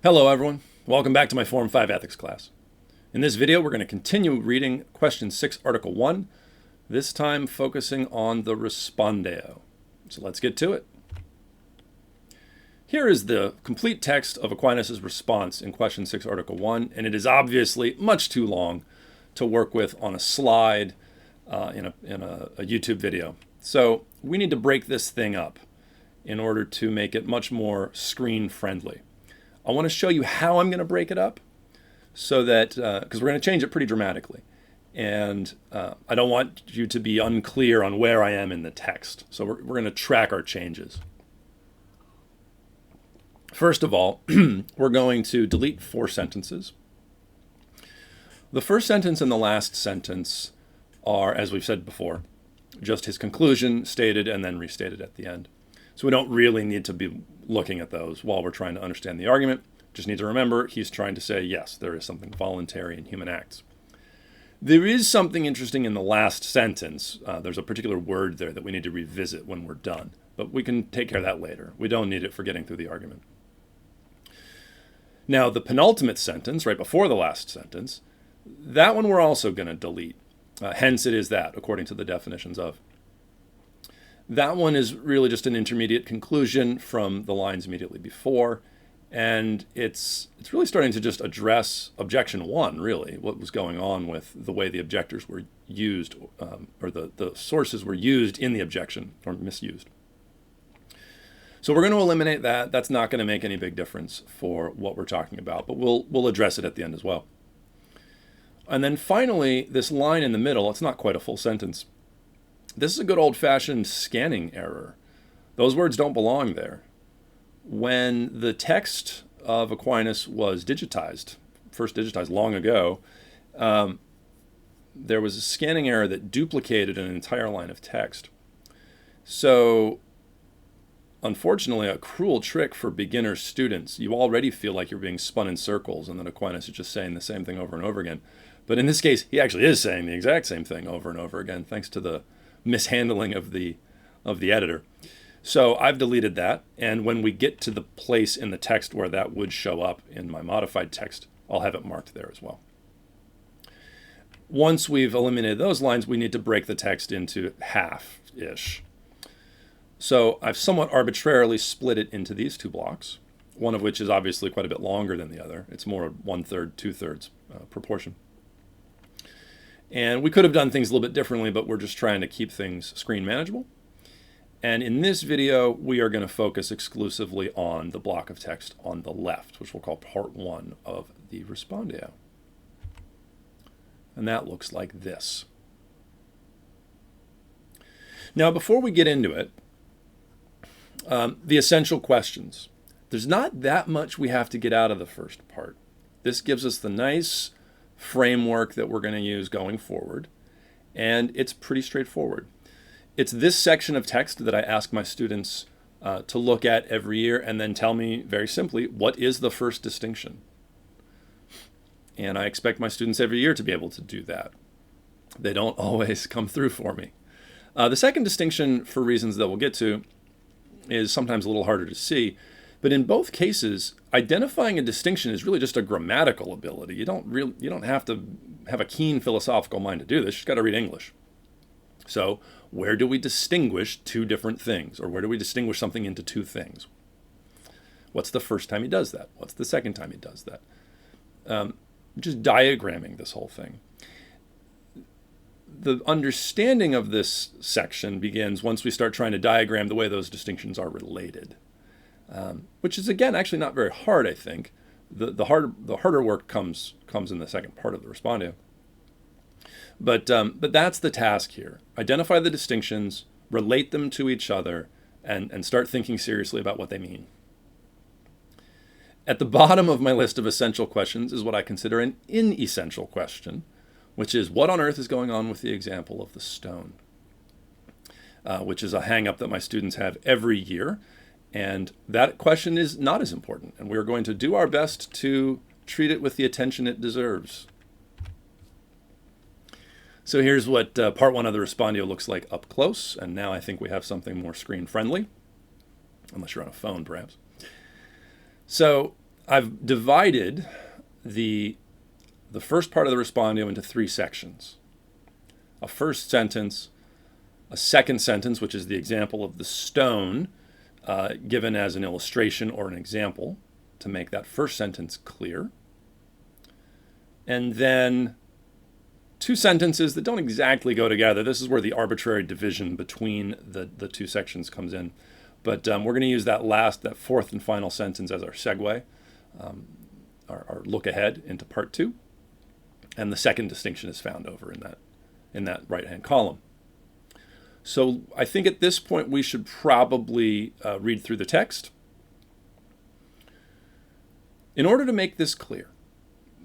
Hello everyone, welcome back to my Form 5 ethics class. In this video we're going to continue reading question 6 article 1, this time focusing on the Respondeo. So let's get to it. Here is the complete text of Aquinas' response in question 6 article 1, and it is obviously much too long to work with on a slide in a YouTube video. So we need to break this thing up in order to make it much more screen friendly. I want to show you how I'm going to break it up so that, because we're going to change it pretty dramatically. And I don't want you to be unclear on where I am in the text. So we're going to track our changes. First of all, we're going to delete 4 sentences. The first sentence and the last sentence are, as we've said before, just his conclusion stated and then restated at the end. So we don't really need to be looking at those while we're trying to understand the argument. Just need to remember he's trying to say, yes, there is something voluntary in human acts. There is something interesting in the last sentence. There's a particular word there that we need to revisit when we're done. But we can take care of that later. We don't need it for getting through the argument. Now, the penultimate sentence, right before the last sentence, that one we're also going to delete. Hence it is that, according to the definitions of. That one is really just an intermediate conclusion from the lines immediately before, and it's really starting to just address objection 1, really, what was going on with the way the objectors were used, or the sources were used in the objection, or misused. So we're going to eliminate that. That's not going to make any big difference for what we're talking about, but we'll address it at the end as well. And then finally, this line in the middle, it's not quite a full sentence. This is a good old-fashioned scanning error. Those words don't belong there. When the text of Aquinas was digitized, first digitized long ago, there was a scanning error that duplicated an entire line of text. So, unfortunately, a cruel trick for beginner students. You already feel like you're being spun in circles, and then Aquinas is just saying the same thing over and over again. But in this case, he actually is saying the exact same thing over and over again, thanks to the mishandling of the editor. So I've deleted that, and when we get to the place in the text where that would show up in my modified text, I'll have it marked there as well. Once we've eliminated those lines, we need to break the text into half-ish. So I've somewhat arbitrarily split it into these 2 blocks, one of which is obviously quite a bit longer than the other. It's more 1/3, 2/3 proportion. And we could have done things a little bit differently, but we're just trying to keep things screen manageable. And in this video, we are going to focus exclusively on the block of text on the left, which we'll call part 1 of the Respondeo. And that looks like this. Now, before we get into it, the essential questions. There's not that much we have to get out of the first part. This gives us the nice framework that we're going to use going forward, and it's pretty straightforward. It's this section of text that I ask my students to look at every year and then tell me very simply, what is the first distinction? And I expect my students every year to be able to do that. They don't always come through for me. The second distinction, for reasons that we'll get to, is sometimes a little harder to see. But in both cases, identifying a distinction is really just a grammatical ability. You don't have to have a keen philosophical mind to do this. You just got to read English. So where do we distinguish 2 different things? Or where do we distinguish something into 2 things? What's the first time he does that? What's the second time he does that? Just diagramming this whole thing. The understanding of this section begins once we start trying to diagram the way those distinctions are related. Which is, again, actually not very hard, I think. The harder work comes in the second part of the Respondeo. But that's the task here. Identify the distinctions, relate them to each other, and start thinking seriously about what they mean. At the bottom of my list of essential questions is what I consider an inessential question, which is, what on earth is going on with the example of the stone? Which is a hang-up that my students have every year. And that question is not as important, and we're going to do our best to treat it with the attention it deserves. So here's what part 1 of the Respondeo looks like up close, and now I think we have something more screen-friendly, unless you're on a phone, perhaps. So I've divided the first part of the Respondeo into three sections. A first sentence, a second sentence, which is the example of the stone, given as an illustration or an example to make that first sentence clear. And then two sentences that don't exactly go together. This is where the arbitrary division between the two sections comes in. But we're going to use that fourth and final sentence as our segue, our look ahead into part two. And the second distinction is found over in that right-hand column. So I think at this point we should probably read through the text. In order to make this clear,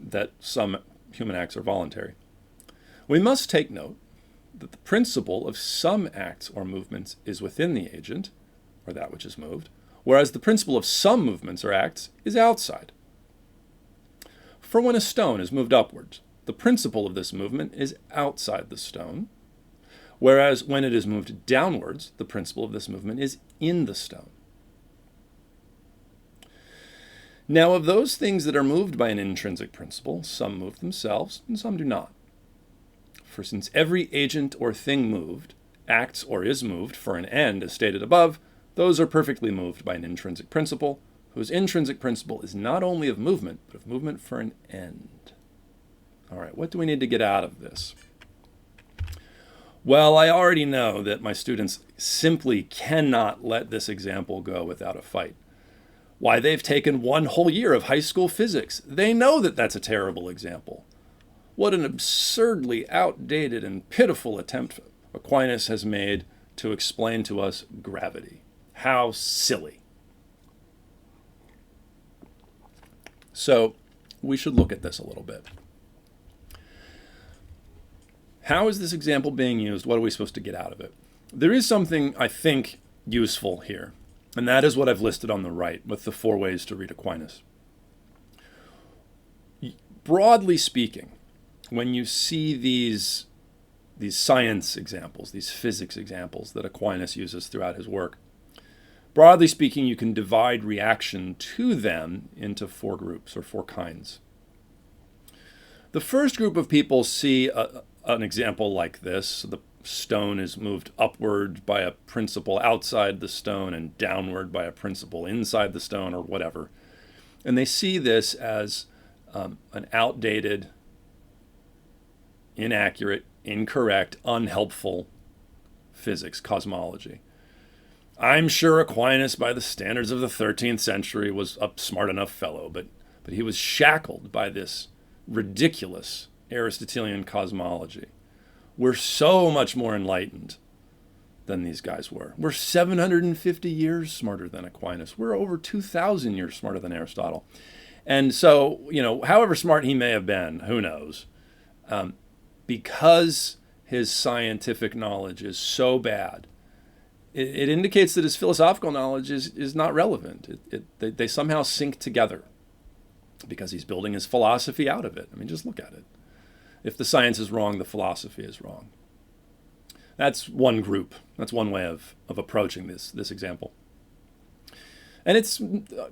that some human acts are voluntary, we must take note that the principle of some acts or movements is within the agent, or that which is moved, whereas the principle of some movements or acts is outside. For when a stone is moved upwards, the principle of this movement is outside the stone, whereas when it is moved downwards, the principle of this movement is in the stone. Now, of those things that are moved by an intrinsic principle, some move themselves and some do not. For since every agent or thing moved acts or is moved for an end, as stated above, those are perfectly moved by an intrinsic principle, whose intrinsic principle is not only of movement, but of movement for an end. All right, what do we need to get out of this? Well, I already know that my students simply cannot let this example go without a fight. Why, they've taken one whole year of high school physics. They know that that's a terrible example. What an absurdly outdated and pitiful attempt Aquinas has made to explain to us gravity. How silly. So we should look at this a little bit. How is this example being used? What are we supposed to get out of it? There is something, I think, useful here, and that is what I've listed on the right with the 4 ways to read Aquinas. Broadly speaking, when you see these science examples, these physics examples that Aquinas uses throughout his work, broadly speaking, you can divide reaction to them into 4 groups or 4 kinds. The first group of people see an example like this. The stone is moved upward by a principle outside the stone and downward by a principle inside the stone, or whatever. And they see this as an outdated, inaccurate, incorrect, unhelpful physics, cosmology. I'm sure Aquinas, by the standards of the 13th century, was a smart enough fellow, but he was shackled by this ridiculous Aristotelian cosmology. We're so much more enlightened than these guys were. We're 750 years smarter than Aquinas. We're over 2,000 years smarter than Aristotle. And so, however smart he may have been, who knows, because his scientific knowledge is so bad, it indicates that his philosophical knowledge is not relevant. They somehow sync together because he's building his philosophy out of it. I mean, just look at it. If the science is wrong, the philosophy is wrong. That's one group. That's one way of approaching this example. And it's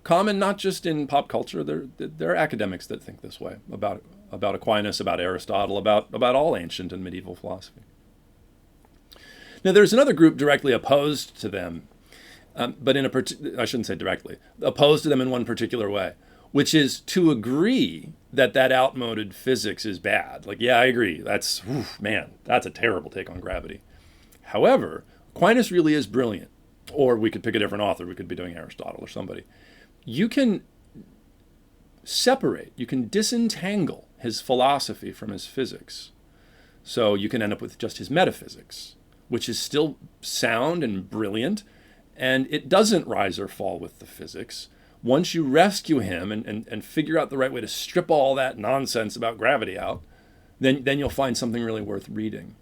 common not just in pop culture. There are academics that think this way about Aquinas, about Aristotle, about all ancient and medieval philosophy. Now, there's another group directly opposed to them, but I shouldn't say directly, opposed to them in one particular way, which is to agree that outmoded physics is bad. Like, yeah, I agree. That's a terrible take on gravity. However, Aquinas really is brilliant. Or we could pick a different author. We could be doing Aristotle or somebody. You can separate, you can disentangle his philosophy from his physics. So you can end up with just his metaphysics, which is still sound and brilliant, and it doesn't rise or fall with the physics. Once you rescue him and figure out the right way to strip all that nonsense about gravity out, then you'll find something really worth reading.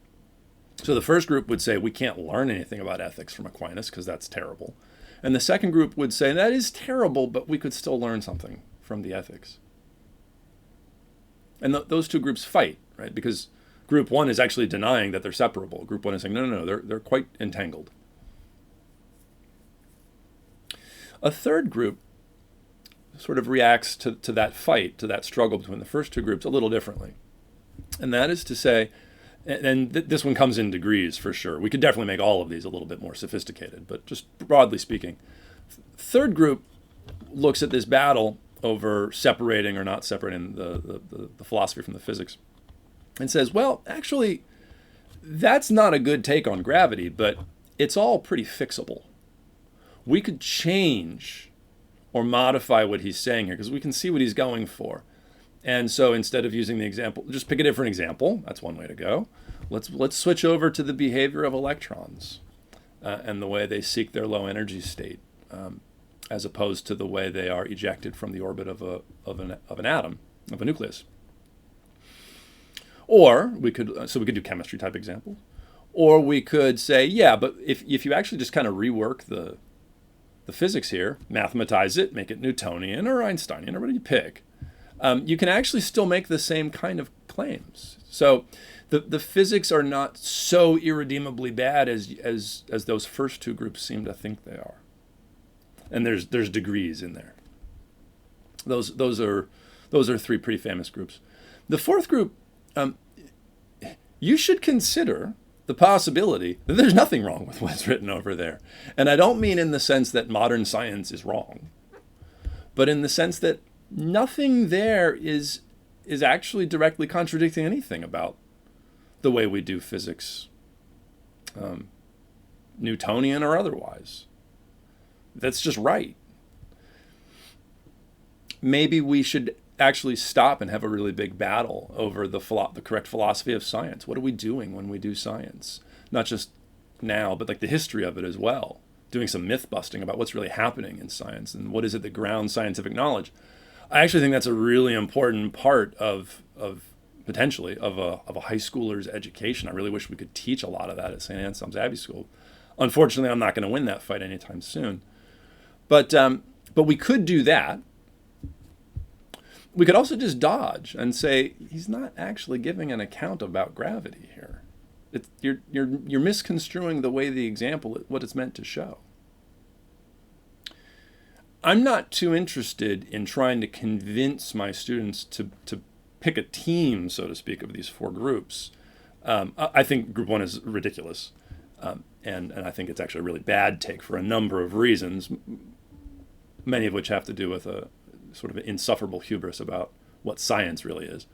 So the first group would say we can't learn anything about ethics from Aquinas because that's terrible. And the second group would say that is terrible, but we could still learn something from the ethics. And those two groups fight, right? Because group one is actually denying that they're separable. Group one is saying, no, they're quite entangled. A third group sort of reacts to that fight, to that struggle between the first two groups a little differently. And that is to say, and this one comes in degrees for sure. We could definitely make all of these a little bit more sophisticated, but just broadly speaking, third group looks at this battle over separating or not separating the philosophy from the physics and says, well, actually, that's not a good take on gravity, but it's all pretty fixable. We could change or modify what he's saying here because we can see what he's going for. And so instead of using the example, just pick a different example. That's one way to go. Let's switch over to the behavior of electrons and the way they seek their low energy state, as opposed to the way they are ejected from the orbit of an atom, of a nucleus. Or we could do chemistry type examples. Or we could say, yeah, but if you actually just kind of rework the physics here, mathematize it, make it Newtonian or Einsteinian or whatever you pick, you can actually still make the same kind of claims. So the physics are not so irredeemably bad as those first two groups seem to think they are. And there's degrees in there. Those are three pretty famous groups. The fourth group, you should consider the possibility that there's nothing wrong with what's written over there. And I don't mean in the sense that modern science is wrong, but in the sense that nothing there is actually directly contradicting anything about the way we do physics, Newtonian or otherwise. That's just right. Maybe we should actually stop and have a really big battle over the correct philosophy of science. What are we doing when we do science? Not just now, but like the history of it as well. Doing some myth busting about what's really happening in science and what is it that grounds scientific knowledge. I actually think that's a really important part of potentially of a high schooler's education. I really wish we could teach a lot of that at St. Anselm's Abbey School. Unfortunately, I'm not going to win that fight anytime soon. But we could do that. We could also just dodge and say he's not actually giving an account about gravity here. You're misconstruing the way the example, what it's meant to show. I'm not too interested in trying to convince my students to pick a team, so to speak, of these four groups. I think group one is ridiculous, and I think it's actually a really bad take for a number of reasons, many of which have to do with a sort of an insufferable hubris about what science really is.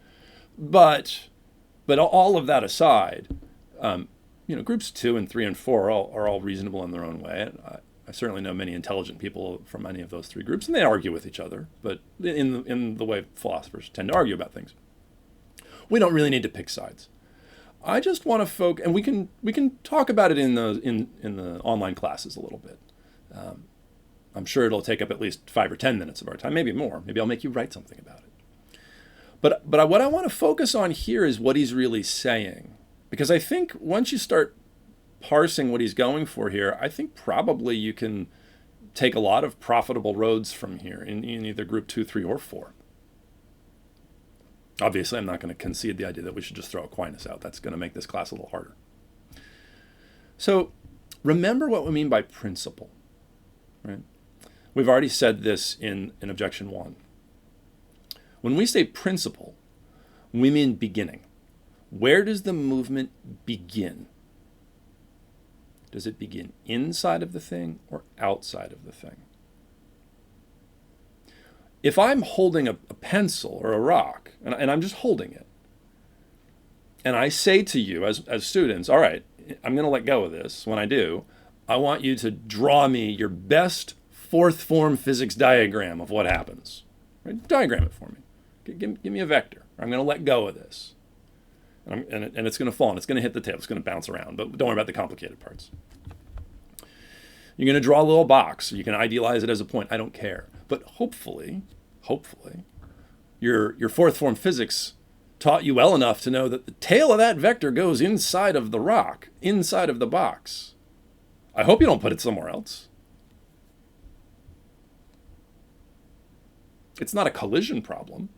But all of that aside, groups 2 and 3 and 4 are all reasonable in their own way. I certainly know many intelligent people from any of those three groups, and they argue with each other, but in the way philosophers tend to argue about things. We don't really need to pick sides. I just want to focus, and we can talk about it in the online classes a little bit. I'm sure it'll take up at least 5 or 10 minutes of our time, maybe more. Maybe I'll make you write something about it. But what I want to focus on here is what he's really saying, because I think once you start parsing what he's going for here, I think probably you can take a lot of profitable roads from here in either group 2, 3, or 4. Obviously, I'm not going to concede the idea that we should just throw Aquinas out. That's going to make this class a little harder. So remember what we mean by principle, right? We've already said this in objection 1. When we say principle, we mean beginning. Where does the movement begin? Does it begin inside of the thing or outside of the thing? If I'm holding a pencil or a rock, and I'm just holding it, and I say to you as students, all right, I'm going to let go of this. When I do, I want you to draw me your best fourth form physics diagram of what happens. Right? Diagram it for me. Give me a vector. I'm going to let go of this. And it's going to fall, and it's going to hit the tail. It's going to bounce around, but don't worry about the complicated parts. You're going to draw a little box. You can idealize it as a point. I don't care. But hopefully, your fourth form physics taught you well enough to know that the tail of that vector goes inside of the rock, inside of the box. I hope you don't put it somewhere else. It's not a collision problem.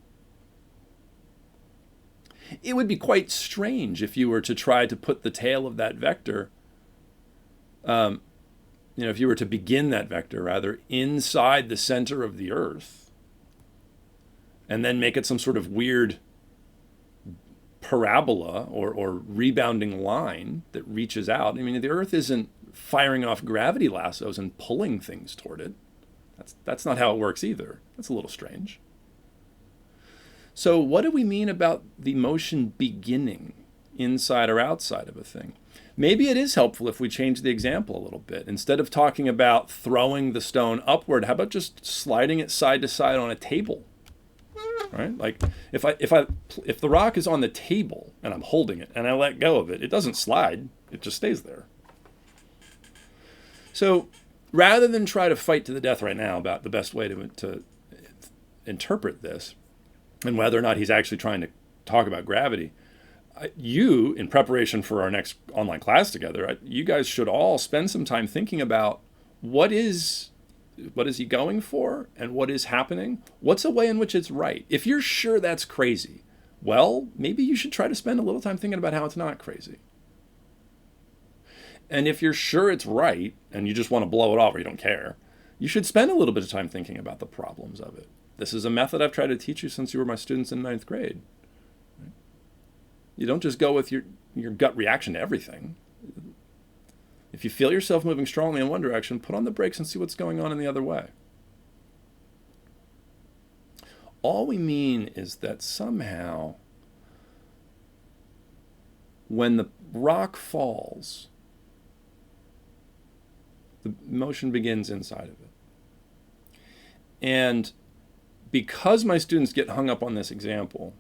It would be quite strange if you were to try to put the tail of that vector, if you were to begin that vector, rather, inside the center of the Earth, and then make it some sort of weird parabola or rebounding line that reaches out. I mean, the Earth isn't firing off gravity lassos and pulling things toward it. That's not how it works either. That's a little strange. So what do we mean about the motion beginning inside or outside of a thing? Maybe it is helpful if we change the example a little bit. Instead of talking about throwing the stone upward, how about just sliding it side to side on a table? Right? Like if the rock is on the table and I'm holding it and I let go of it, it doesn't slide, it just stays there. So rather than try to fight to the death right now about the best way to interpret this and whether or not he's actually trying to talk about gravity, you, in preparation for our next online class together, you guys should all spend some time thinking about what is he going for and what is happening? What's a way in which it's right? If you're sure that's crazy, well, maybe you should try to spend a little time thinking about how it's not crazy. And if you're sure it's right and you just want to blow it off or you don't care, you should spend a little bit of time thinking about the problems of it. This is a method I've tried to teach you since you were my students in 9th grade. You don't just go with your gut reaction to everything. If you feel yourself moving strongly in one direction, put on the brakes and see what's going on in the other way. All we mean is that somehow, when the rock falls, the motion begins inside of it. And because my students get hung up on this example,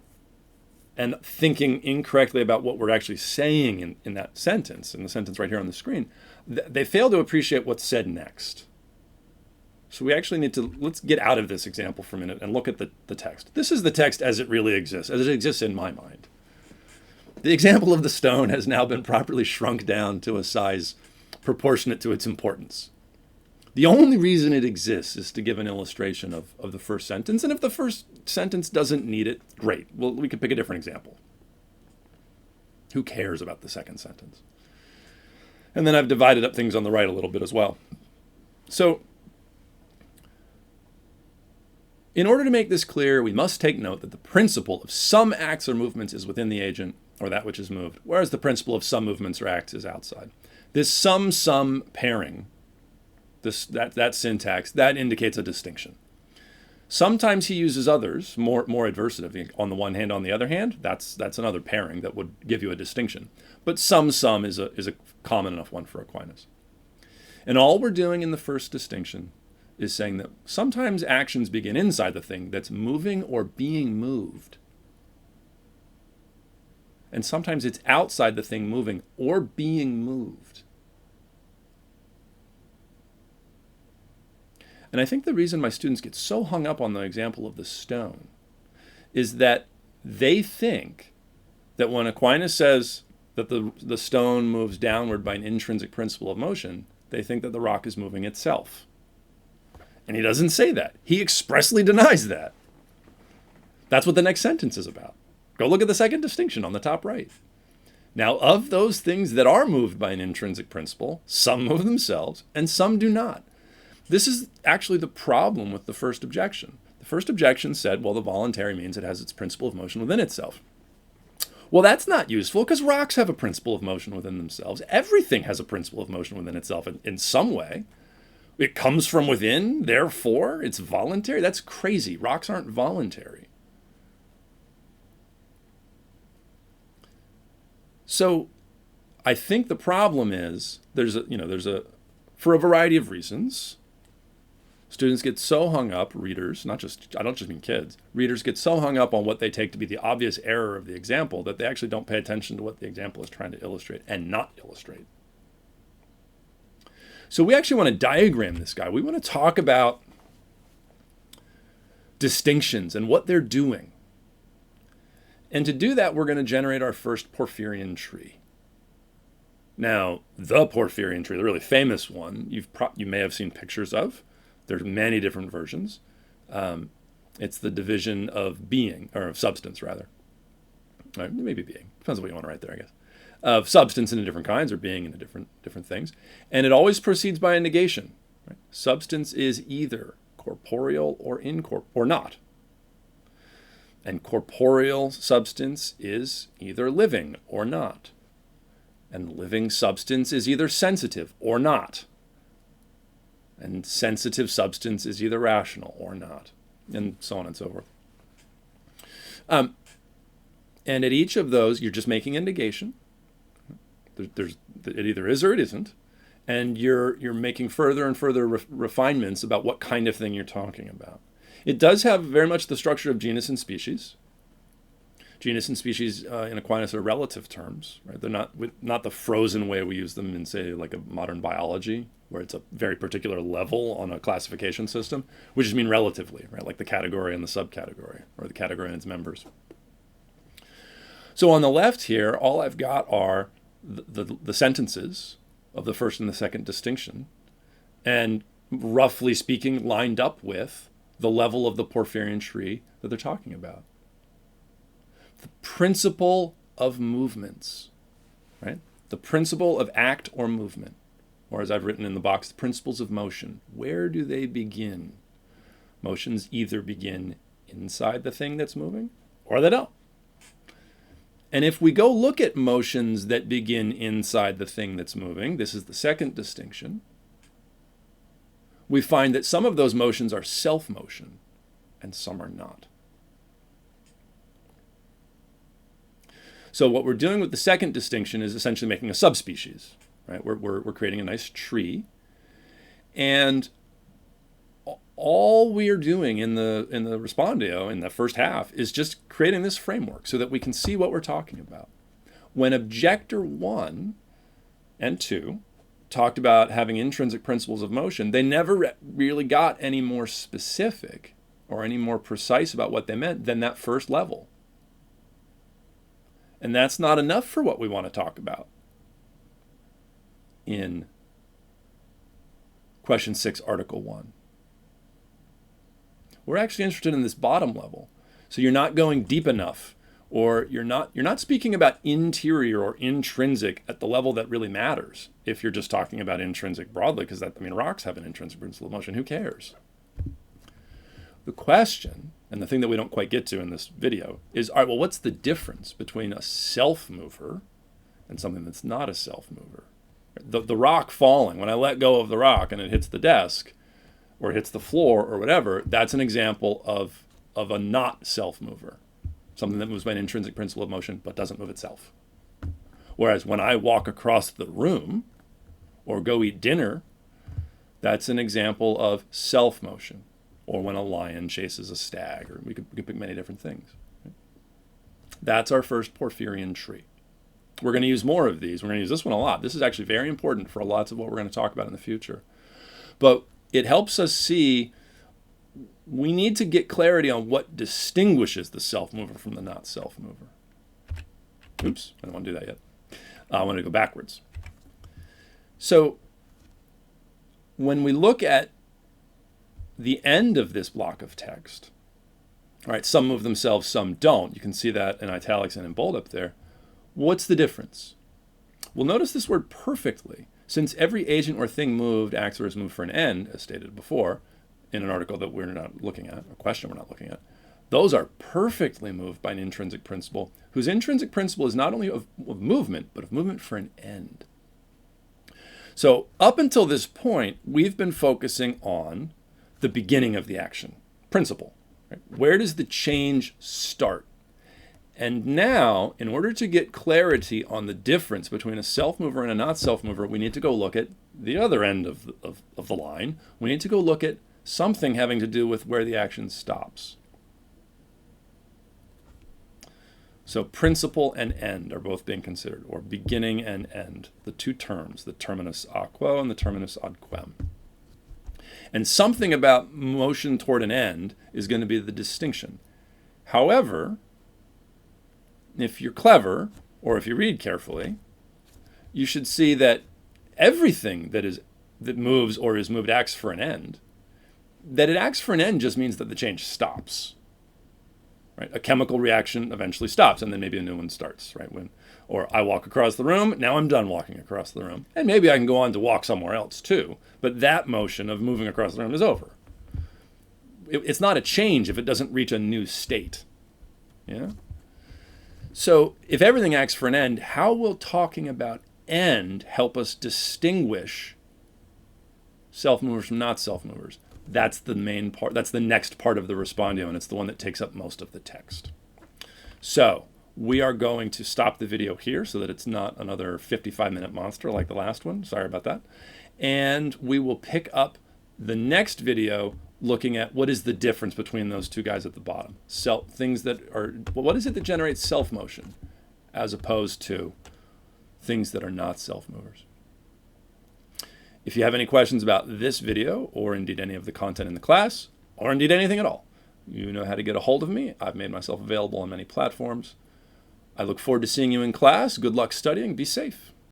and thinking incorrectly about what we're actually saying in that sentence, in the sentence right here on the screen, they fail to appreciate what's said next. So we actually need to, let's get out of this example for a minute and look at the text. This is the text as it really exists, as it exists in my mind. The example of the stone has now been properly shrunk down to a size proportionate to its importance. The only reason it exists is to give an illustration of the first sentence. And if the first sentence doesn't need it, great. Well, we could pick a different example. Who cares about the second sentence? And then I've divided up things on the right a little bit as well. So in order to make this clear, we must take note that the principle of some acts or movements is within the agent or that which is moved, whereas the principle of some movements or acts is outside. This some pairing, that syntax, that indicates a distinction. Sometimes he uses others, more adversative. On the one hand, on the other hand, that's another pairing that would give you a distinction. But some is a common enough one for Aquinas. And all we're doing in the first distinction is saying that sometimes actions begin inside the thing that's moving or being moved. And sometimes it's outside the thing moving or being moved. And I think the reason my students get so hung up on the example of the stone is that they think that when Aquinas says that the stone moves downward by an intrinsic principle of motion, they think that the rock is moving itself. And he doesn't say that. He expressly denies that. That's what the next sentence is about. Go look at the second distinction on the top right. Now, of those things that are moved by an intrinsic principle, some move themselves and some do not. This is actually the problem with the first objection. The first objection said, well, the voluntary means it has its principle of motion within itself. Well, that's not useful because rocks have a principle of motion within themselves. Everything has a principle of motion within itself in some way. It comes from within, therefore it's voluntary. That's crazy. Rocks aren't voluntary. So I think the problem is for a variety of reasons, students get so hung up, readers, I don't just mean kids, readers get so hung up on what they take to be the obvious error of the example that they actually don't pay attention to what the example is trying to illustrate and not illustrate. So we actually want to diagram this guy. We want to talk about distinctions and what they're doing. And to do that, we're going to generate our first Porphyrian tree. Now, the Porphyrian tree, the really famous one, you may have seen pictures of. There's many different versions. It's the division of being, or of substance, rather. Or maybe being. Depends on what you want to write there, I guess. Of substance into different kinds, or being into different things. And it always proceeds by a negation. Right? Substance is either corporeal or incorporeal, or not. And corporeal substance is either living or not. And living substance is either sensitive or not. And sensitive substance is either rational or not. And so on and so forth. And at each of those, you're just making a negation. It either is or it isn't. And you're making further and further refinements about what kind of thing you're talking about. It does have very much the structure of genus and species. Genus and species in Aquinas are relative terms, right? They're not the frozen way we use them in, say, like a modern biology, where it's a very particular level on a classification system, which just mean relatively, right? Like the category and the subcategory, or the category and its members. So on the left here, all I've got are the sentences of the first and the second distinction, and roughly speaking, lined up with the level of the Porphyrian tree that they're talking about. The principle of movements, right? The principle of act or movement, or as I've written in the box, the principles of motion. Where do they begin? Motions either begin inside the thing that's moving, or they don't. And if we go look at motions that begin inside the thing that's moving, this is the second distinction, we find that some of those motions are self-motion and some are not. So what we're doing with the second distinction is essentially making a subspecies, right? We're creating a nice tree, and all we are doing in the Respondeo, in the first half, is just creating this framework so that we can see what we're talking about. When Objector 1 and 2 talked about having intrinsic principles of motion, they never really got any more specific or any more precise about what they meant than that first level. And that's not enough for what we want to talk about in question 6, article 1. We're actually interested in this bottom level. So you're not going deep enough, or you're not speaking about interior or intrinsic at the level that really matters. If you're just talking about intrinsic broadly, because rocks have an intrinsic principle of motion, who cares? The question, and the thing that we don't quite get to in this video, is, all right, well, what's the difference between a self-mover and something that's not a self-mover? The rock falling, when I let go of the rock and it hits the desk, or it hits the floor, or whatever, that's an example of a not self-mover. Something that moves by an intrinsic principle of motion, but doesn't move itself. Whereas when I walk across the room, or go eat dinner, that's an example of self-motion. Or when a lion chases a stag, or we could pick many different things. That's our first Porphyrian tree. We're going to use more of these. We're going to use this one a lot. This is actually very important for lots of what we're going to talk about in the future. But it helps us see we need to get clarity on what distinguishes the self-mover from the not self-mover. Oops, I don't want to do that yet. I want to go backwards. So when we look at the end of this block of text, all right, some move themselves, some don't. You can see that in italics and in bold up there. What's the difference? Well, notice this word perfectly. Since every agent or thing moved acts or is moved for an end, as stated before, in an article that we're not looking at, a question we're not looking at, those are perfectly moved by an intrinsic principle, whose intrinsic principle is not only of movement, but of movement for an end. So up until this point, we've been focusing on the beginning of the action, principle. Right? Where does the change start? And now, in order to get clarity on the difference between a self-mover and a not self-mover, we need to go look at the other end of the line. We need to go look at something having to do with where the action stops. So principle and end are both being considered, or beginning and end, the two terms, the terminus a quo and the terminus ad quem. And something about motion toward an end is going to be the distinction. However, if you're clever, or if you read carefully, you should see that everything that moves or is moved acts for an end. That it acts for an end just means that the change stops. Right? A chemical reaction eventually stops, and then maybe a new one starts. Right? Or I walk across the room, now I'm done walking across the room. And maybe I can go on to walk somewhere else too. But that motion of moving across the room is over. It's not a change if it doesn't reach a new state. Yeah. So if everything acts for an end, how will talking about end help us distinguish self-movers from not self-movers? That's the main part. That's the next part of the Respondeo, and it's the one that takes up most of the text. So we are going to stop the video here so that it's not another 55-minute monster like the last one. Sorry about that. And we will pick up the next video looking at what is the difference between those two guys at the bottom. Things that are, what is it that generates self-motion as opposed to things that are not self-movers? If you have any questions about this video, or indeed any of the content in the class, or indeed anything at all, you know how to get a hold of me. I've made myself available on many platforms. I look forward to seeing you in class. Good luck studying. Be safe.